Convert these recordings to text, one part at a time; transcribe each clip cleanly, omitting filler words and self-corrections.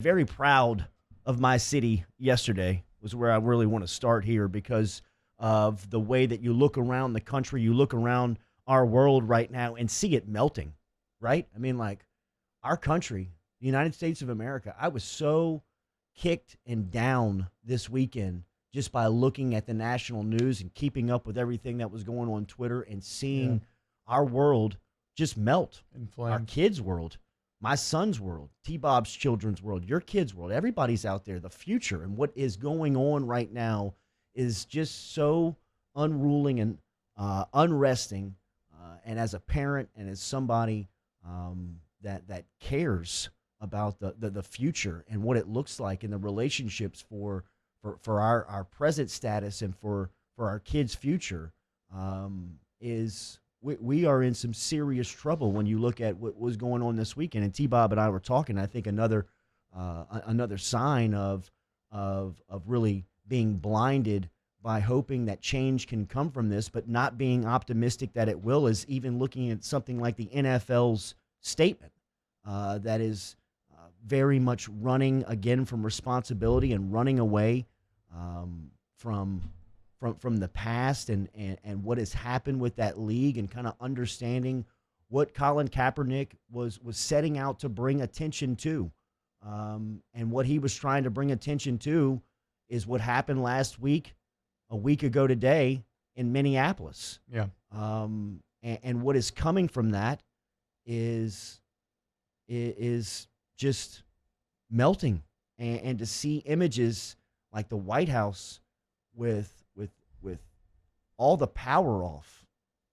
Very proud of my city yesterday was where I really want to start here because of the way that you look around the country, you look around our world right now and see it melting, right? I mean, like our country, the United States of America, I was so kicked and down this weekend just by looking at the national news and keeping up with everything that was going on Twitter and Yeah, seeing our world just melt, in our flames. kids' world, my son's world, T-Bob's children's world, your kids' world. Everybody's out there. The future and what is going on right now is just so unruling and unresting. And as a parent and as somebody that cares about the future and what it looks like and the relationships for our present status and for our kids' future, is we are in some serious trouble when you look at what was going on this weekend. And T-Bob and I were talking. I think another sign of really being blinded by hoping that change can come from this, but not being optimistic that it will, is even looking at something like the NFL's statement that is very much running again from responsibility and running away from the past and what has happened with that league, and kind of understanding what Colin Kaepernick was setting out to bring attention to. And what he was trying to bring attention to is what happened last week, a week ago today, in Minneapolis. Yeah. And what is coming from that is just melting. And to see images like the White House with all the power off,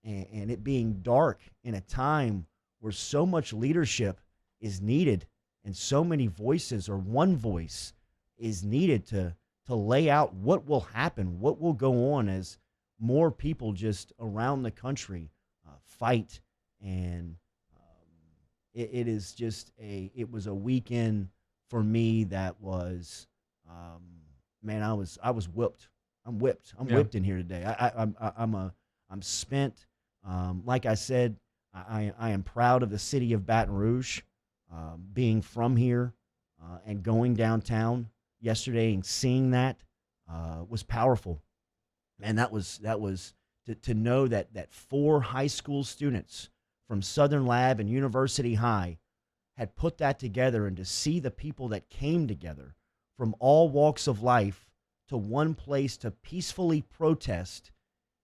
and it being dark in a time where so much leadership is needed and so many voices, or one voice is needed to lay out what will happen, what will go on as more people just around the country fight. And it was a weekend for me that was, man, I was whipped. I'm whipped. I'm Yeah. whipped in here today. I'm spent. Like I said, I am proud of the city of Baton Rouge, being from here, and going downtown yesterday and seeing that was powerful. And that was to know that four high school students from Southern Lab and University High had put that together, and to see the people that came together from all walks of life to one place to peacefully protest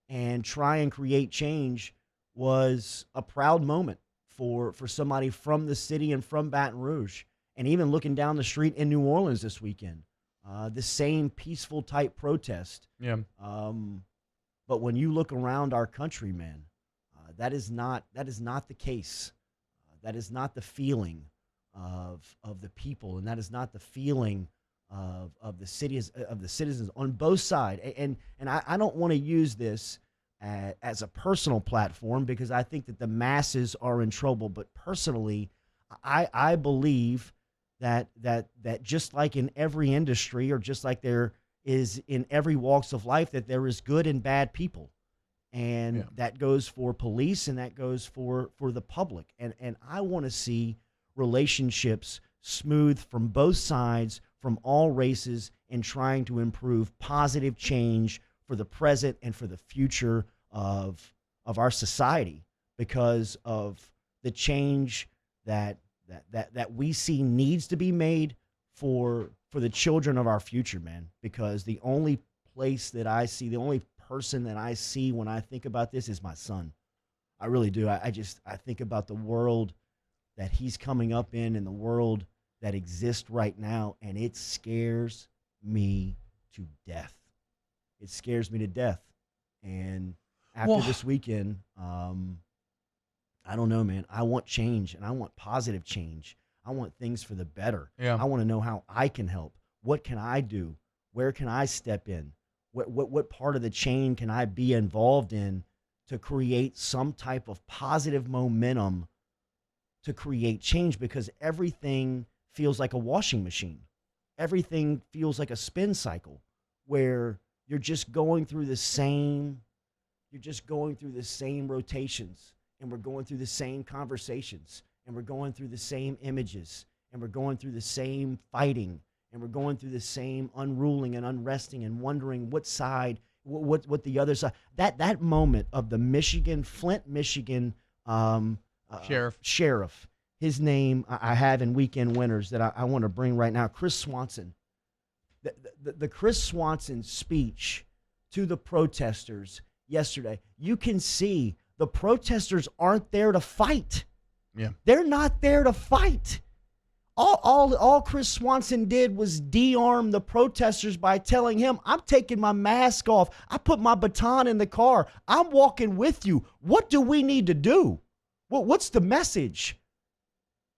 and try and create change was a proud moment for somebody from the city and from Baton Rouge. And even looking down the street in New Orleans this weekend, the same peaceful type protest. Yeah. But when you look around our country, man, that is not the case. That is not the feeling of the people, and that is not the feeling of the citizens on both sides. And I don't want to use this as a personal platform, because I think that the masses are in trouble. But personally, I believe that just like in every industry, or just like there is in every walks of life, that there is good and bad people. And Yeah. that goes for police, and that goes for the public. And I want to see relationships smooth from both sides, from all races, and trying to improve positive change for the present and for the future of our society, because of the change that we see needs to be made for the children of our future, man. Because the only place that I see, the only person that I see when I think about this is my son. I really do. I think about the world that he's coming up in, and the world that exists right now, and it scares me to death. It scares me to death. And after Well, this weekend, I don't know, man. I want change, and I want positive change. I want things for the better. yeah. I want to know how I can help. What can I do? Where can I step in? What part of the chain can I be involved in to create some type of positive momentum to create change? Because everything feels like a washing machine. Everything feels like a spin cycle where you're just going through the same rotations, and we're going through the same conversations, and we're going through the same images, and we're going through the same fighting, and we're going through the same unruling and unresting and wondering what side, what the other side. That moment of the Flint, Michigan sheriff, his name I have in Weekend Winners that I want to bring right now, Chris Swanson. The Chris Swanson speech to the protesters yesterday, you can see the protesters aren't there to fight. Yeah. They're not there to fight. All Chris Swanson did was de-arm the protesters by telling him, I'm taking my mask off. I put my baton in the car. I'm walking with you. What do we need to do? What's the message?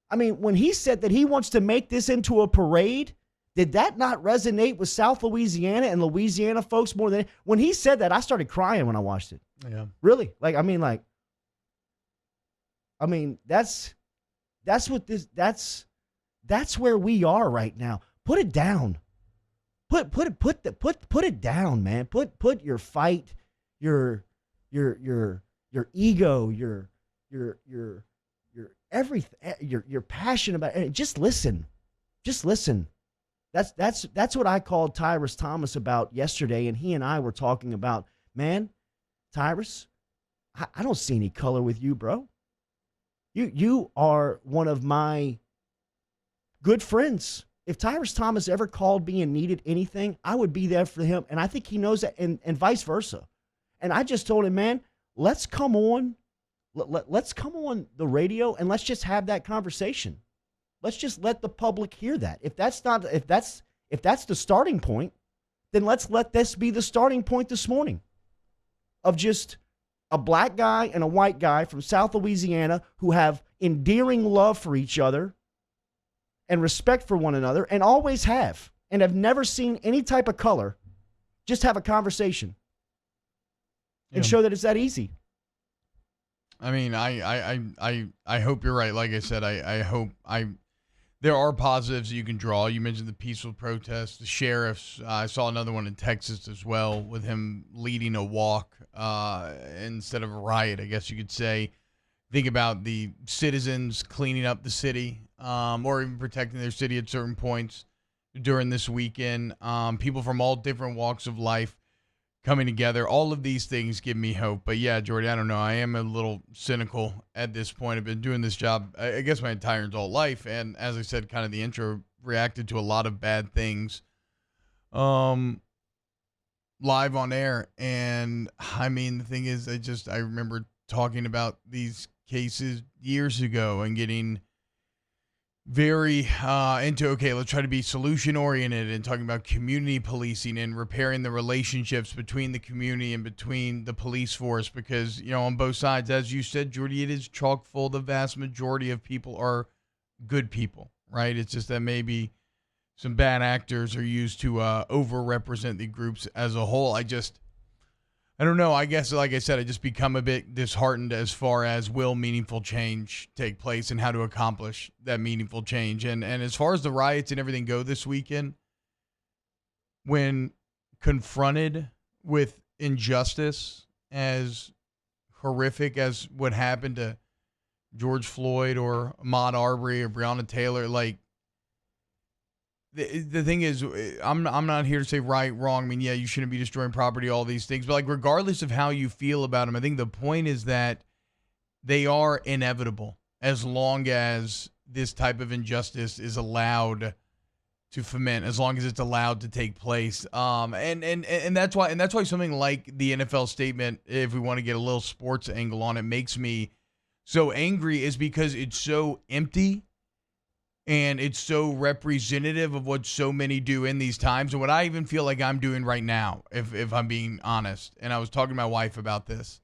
I mean, when he said that he wants to make this into a parade, did that not resonate with South Louisiana and Louisiana folks more than when he said that? I started crying when I watched it. Yeah. Really? That's where we are right now. Put it down. Put it down, man. Put your fight, your ego, your everything, your passion about it. Just listen. Just listen. That's what I called Tyrus Thomas about yesterday, and he and I were talking about, man, Tyrus, I don't see any color with you, bro. You are one of my good friends. If Tyrus Thomas ever called me and needed anything, I would be there for him, and I think he knows that, and vice versa. And I just told him, man, let's come on the radio and let's just have that conversation. Let's just let the public hear that. If that's the starting point, then let's let this be the starting point this morning of just a black guy and a white guy from South Louisiana who have endearing love for each other and respect for one another, and always have, and have never seen any type of color. Just have a conversation and show that it's that easy. I mean, I hope you're right. Like I said, I hope there are positives you can draw. You mentioned the peaceful protests, the sheriffs. I saw another one in Texas as well, with him leading a walk instead of a riot, I guess you could say. Think about the citizens cleaning up the city, or even protecting their city at certain points during this weekend. People from all different walks of life coming together. All of these things give me hope. But yeah, Jordy, I don't know. I am a little cynical at this point. I've been doing this job, I guess, my entire adult life. And as I said, kind of the intro, reacted to a lot of bad things live on air. And I mean, the thing is, I remember talking about these cases years ago and getting very into, okay, let's try to be solution oriented and talking about community policing and repairing the relationships between the community and between the police force, because, you know, on both sides, as you said, Jordy, it is chock full. The vast majority of people are good people, right? It's just that maybe some bad actors are used to overrepresent the groups as a whole. I don't know. I guess, like I said, I just become a bit disheartened as far as will meaningful change take place and how to accomplish that meaningful change. And as far as the riots and everything go this weekend, when confronted with injustice as horrific as what happened to George Floyd or Ahmaud Arbery or Breonna Taylor, like, the thing is, I'm not here to say right, wrong. I mean, yeah, you shouldn't be destroying property, all these things. But, like, regardless of how you feel about them, I think the point is that they are inevitable as long as this type of injustice is allowed to foment, as long as it's allowed to take place. And that's why something like the NFL statement, if we want to get a little sports angle on it, makes me so angry, is because it's so empty. And it's so representative of what so many do in these times, and what I even feel like I'm doing right now, if I'm being honest. And I was talking to my wife about this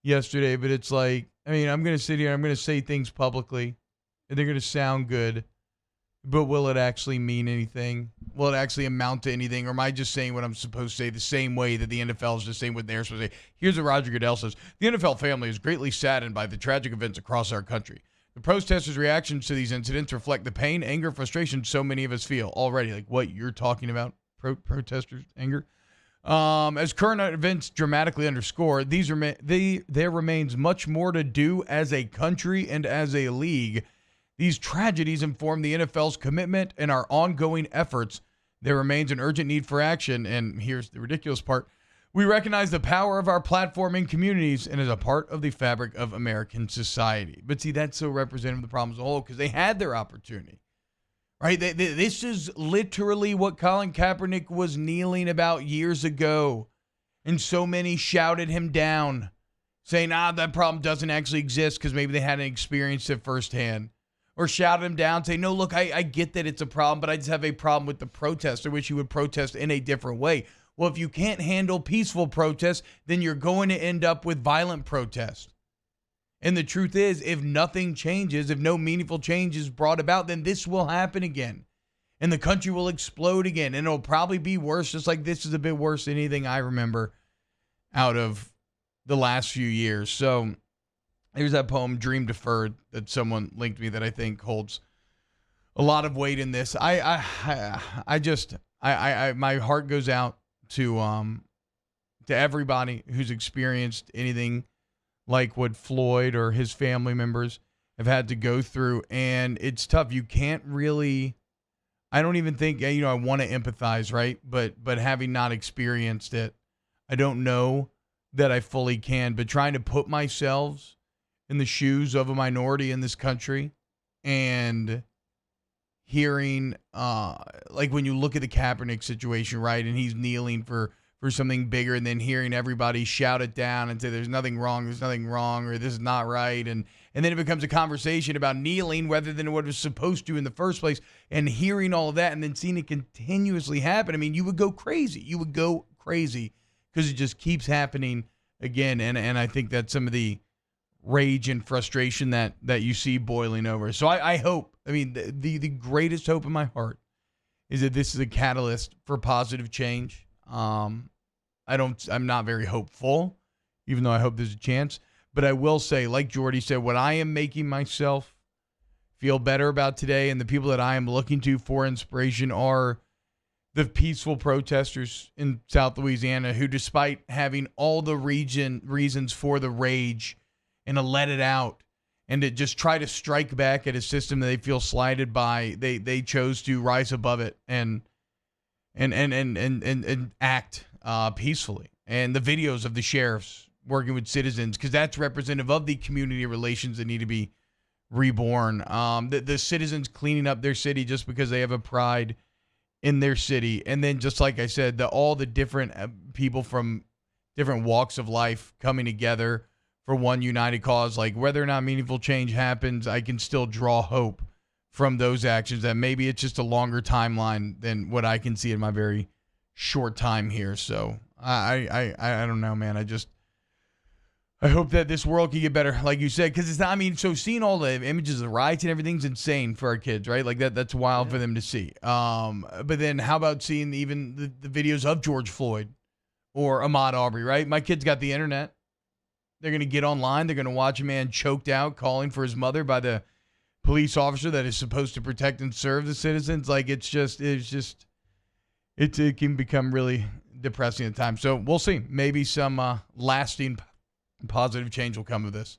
yesterday, but it's like, I mean, I'm going to sit here, I'm going to say things publicly, and they're going to sound good, but will it actually mean anything? Will it actually amount to anything? Or am I just saying what I'm supposed to say the same way that the NFL is just saying what they're supposed to say? Here's what Roger Goodell says. The NFL family is greatly saddened by the tragic events across our country. The protesters' reactions to these incidents reflect the pain, anger, and frustration so many of us feel already. Like what you're talking about, protesters' anger. As current events dramatically underscore, there remains much more to do as a country and as a league. These tragedies inform the NFL's commitment and our ongoing efforts. There remains an urgent need for action, and here's the ridiculous part. We recognize the power of our platform in communities and as a part of the fabric of American society. But see, that's so representative of the problem as a whole because they had their opportunity, right? This is literally what Colin Kaepernick was kneeling about years ago. And so many shouted him down, saying, that problem doesn't actually exist because maybe they hadn't experienced it firsthand. Or shouted him down, saying, no, look, I get that it's a problem, but I just have a problem with the protest. I wish you would protest in a different way. Well, if you can't handle peaceful protest, then you're going to end up with violent protest. And the truth is, if nothing changes, if no meaningful change is brought about, then this will happen again. And the country will explode again. And it'll probably be worse, just like this is a bit worse than anything I remember out of the last few years. So here's that poem, Dream Deferred, that someone linked me that I think holds a lot of weight in this. My heart goes out to everybody who's experienced anything like what Floyd or his family members have had to go through. And it's tough. You can't really, I don't even think, I want to empathize, right? But having not experienced it, I don't know that I fully can. But trying to put myself in the shoes of a minority in this country and hearing, like when you look at the Kaepernick situation, right, and he's kneeling for something bigger, and then hearing everybody shout it down and say there's nothing wrong, or this is not right, and then it becomes a conversation about kneeling rather than what it was supposed to in the first place, and hearing all of that and then seeing it continuously happen. I mean, you would go crazy. Because it just keeps happening again, and I think that's some of the rage and frustration that you see boiling over. So I hope, the greatest hope in my heart is that this is a catalyst for positive change. I'm not very hopeful, even though I hope there's a chance. But I will say, like Jordy said, what I am making myself feel better about today and the people that I am looking to for inspiration are the peaceful protesters in South Louisiana who, despite having all the reasons for the rage and to let it out and to just try to strike back at a system that they feel slighted by, they chose to rise above it and act peacefully. And the videos of the sheriffs working with citizens, because that's representative of the community relations that need to be reborn. The citizens cleaning up their city just because they have a pride in their city. And then, just like I said, all the different people from different walks of life coming together for one united cause. Like, whether or not meaningful change happens, I can still draw hope from those actions that maybe it's just a longer timeline than what I can see in my very short time here. So I don't know, man. I hope that this world can get better, like you said, because it's not, so seeing all the images of the riots and everything's insane for our kids, right? Like that's wild for them to see. But then how about seeing even the videos of George Floyd or Ahmaud Arbery, right? My kids got the internet. They're going to get online. They're going to watch a man choked out calling for his mother by the police officer that is supposed to protect and serve the citizens. Like, it can become really depressing at times. So we'll see. Maybe some lasting positive change will come of this.